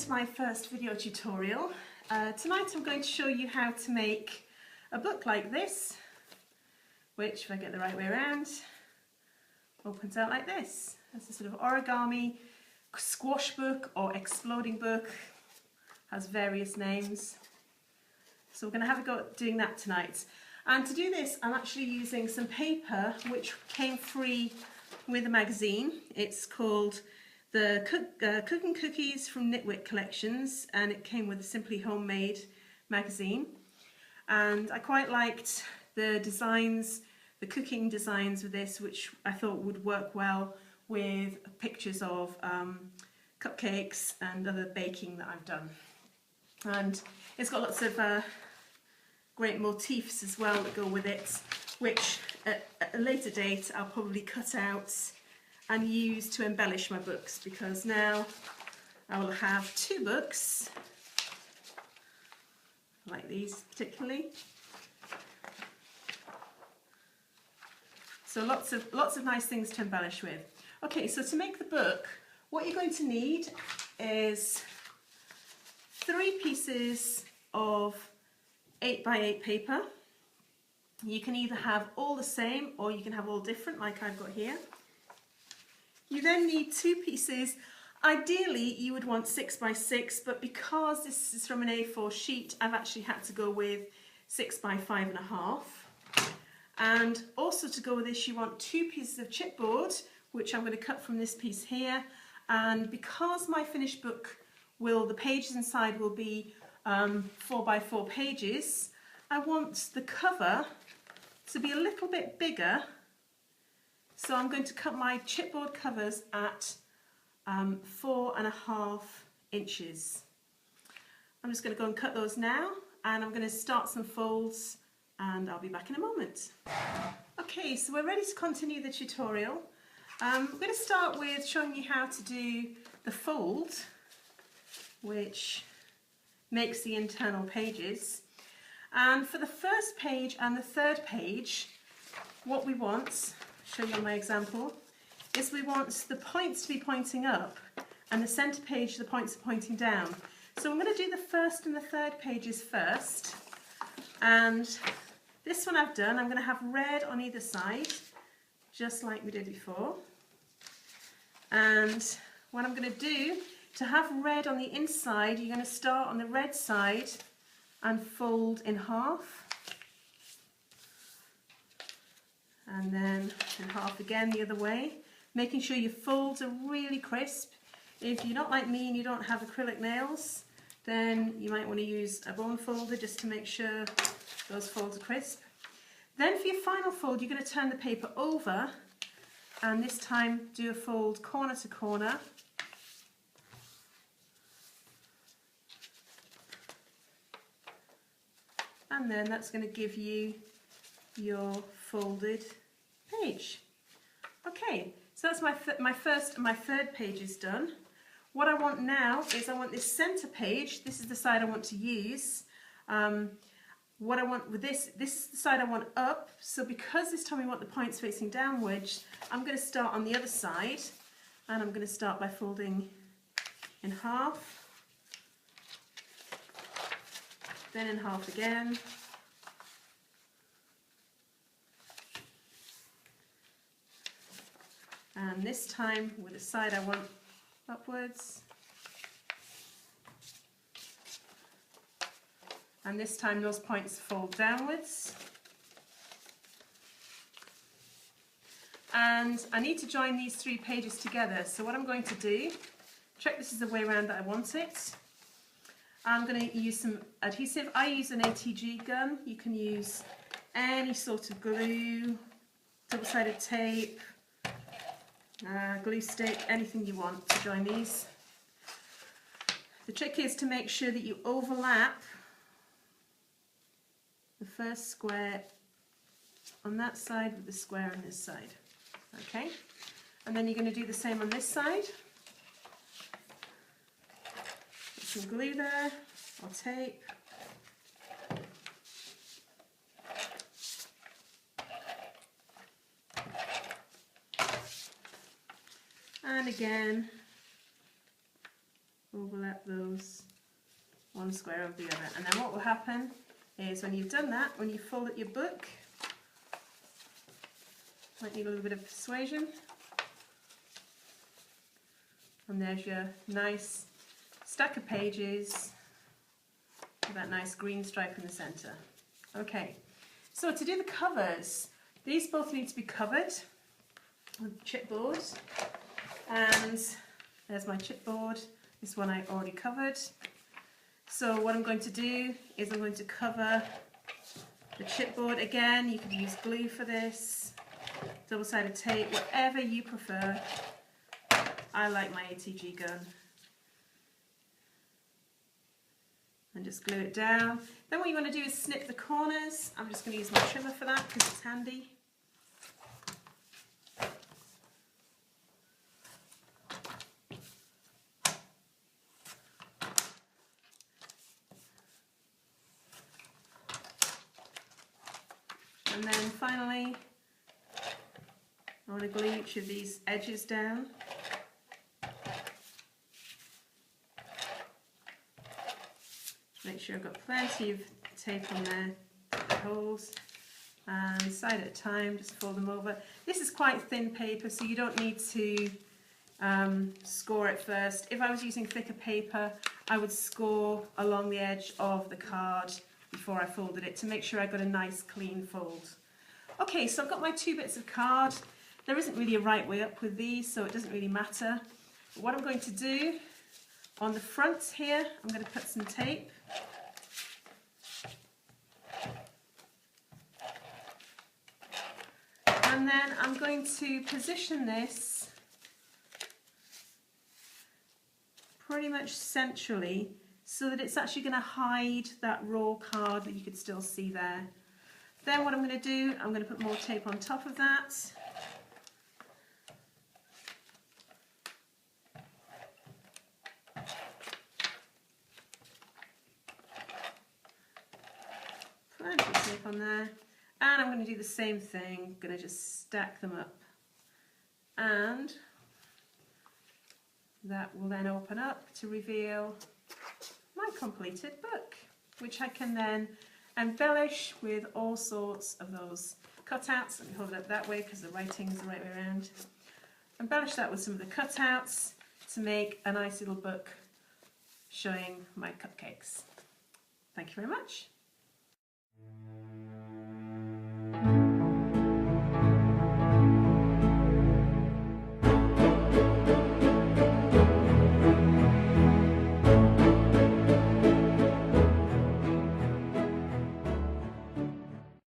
to my first video tutorial. Tonight I'm going to show you how to make a book like this, which, if I get the right way around, opens out like this. It's a sort of origami squash book or exploding book, has various names. So we're going to have a go at doing that tonight. And to do this, I'm actually using some paper which came free with a magazine. It's called the Cooking Cookies from Knitwit Collections, and it came with a Simply Homemade magazine. And I quite liked the designs, the cooking designs with this, which I thought would work well with pictures of cupcakes and other baking that I've done. And it's got lots of great motifs as well that go with it, which at a later date I'll probably cut out and use to embellish my books, because now I will have two books like these particularly. So lots of nice things to embellish with. Okay, so to make the book, what you're going to need is 3 pieces of 8x8 paper. You can either have all the same or you can have all different, like I've got here. You then need 2 pieces. Ideally you would want 6x6, but because this is from an A4 sheet, I've actually had to go with 6x5.5. And also to go with this, you want 2 pieces of chipboard, which I'm going to cut from this piece here. And because my finished book the pages inside will be 4x4 pages, I want the cover to be a little bit bigger. So I'm going to cut my chipboard covers at 4.5 inches. I'm just going to go and cut those now, and I'm going to start some folds, and I'll be back in a moment. Okay, so we're ready to continue the tutorial. I'm going to start with showing you how to do the fold, which makes the internal pages. And for the first page and the third page, what we want, show you my example, is we want the points to be pointing up and the centre page the points are pointing down. So I'm going to do the first and the third pages first, and this one I've done, I'm going to have red on either side, just like we did before. And what I'm going to do, to have red on the inside, you're going to start on the red side and fold in half, and then in half again the other way, making sure your folds are really crisp. If you're not like me and you don't have acrylic nails, then you might want to use a bone folder just to make sure those folds are crisp. Then for your final fold, you're going to turn the paper over, and this time do a fold corner to corner. And then that's going to give you your folded page. Okay, so that's my first and my third page is done. What I want now is I want this centre page. This is the side I want to use. What I want with this is the side I want up. So because this time we want the points facing downwards, I'm going to start on the other side, and I'm going to start by folding in half. Then in half again, and this time with the side I want upwards, and this time those points fold downwards. And I need to join these 3 pages together, so what I'm going to do, check this is the way around that I want it. I'm going to use some adhesive. I use an ATG gun. You can use any sort of glue, double-sided tape, glue stick, anything you want to join these. The trick is to make sure that you overlap the first square on that side with the square on this side. Okay, and then you're going to do the same on this side. Some glue there, or tape. And again, overlap those one square over the other. And then what will happen is when you've done that, when you fold up your book, might need a little bit of persuasion. And there's your nice stack of pages with that nice green stripe in the centre. Okay, so to do the covers, these both need to be covered with chipboard. And there's my chipboard. This one I already covered. So what I'm going to do is I'm going to cover the chipboard again. You could use glue for this, double-sided tape, whatever you prefer. I like my ATG gun. And just glue it down. Then what you want to do is snip the corners. I'm just going to use my trimmer for that because it's handy. And then finally, I want to glue each of these edges down. Make sure I've got plenty of tape on there, the holes, and side at a time, just fold them over. This is quite thin paper, so you don't need to score it first. If I was using thicker paper, I would score along the edge of the card before I folded it to make sure I got a nice clean fold. Okay, so I've got my 2 bits of card. There isn't really a right way up with these, so it doesn't really matter. But what I'm going to do on the front here, I'm going to put some tape. And then I'm going to position this pretty much centrally so that it's actually going to hide that raw card that you could still see there. Then what I'm going to do, I'm going to put more tape on top of that. Plenty of tape on there. And I'm going to do the same thing, I'm going to just stack them up. And that will then open up to reveal my completed book, which I can then embellish with all sorts of those cutouts. Let me hold it up that way because the writing is the right way around. Embellish that with some of the cutouts to make a nice little book showing my cupcakes. Thank you very much.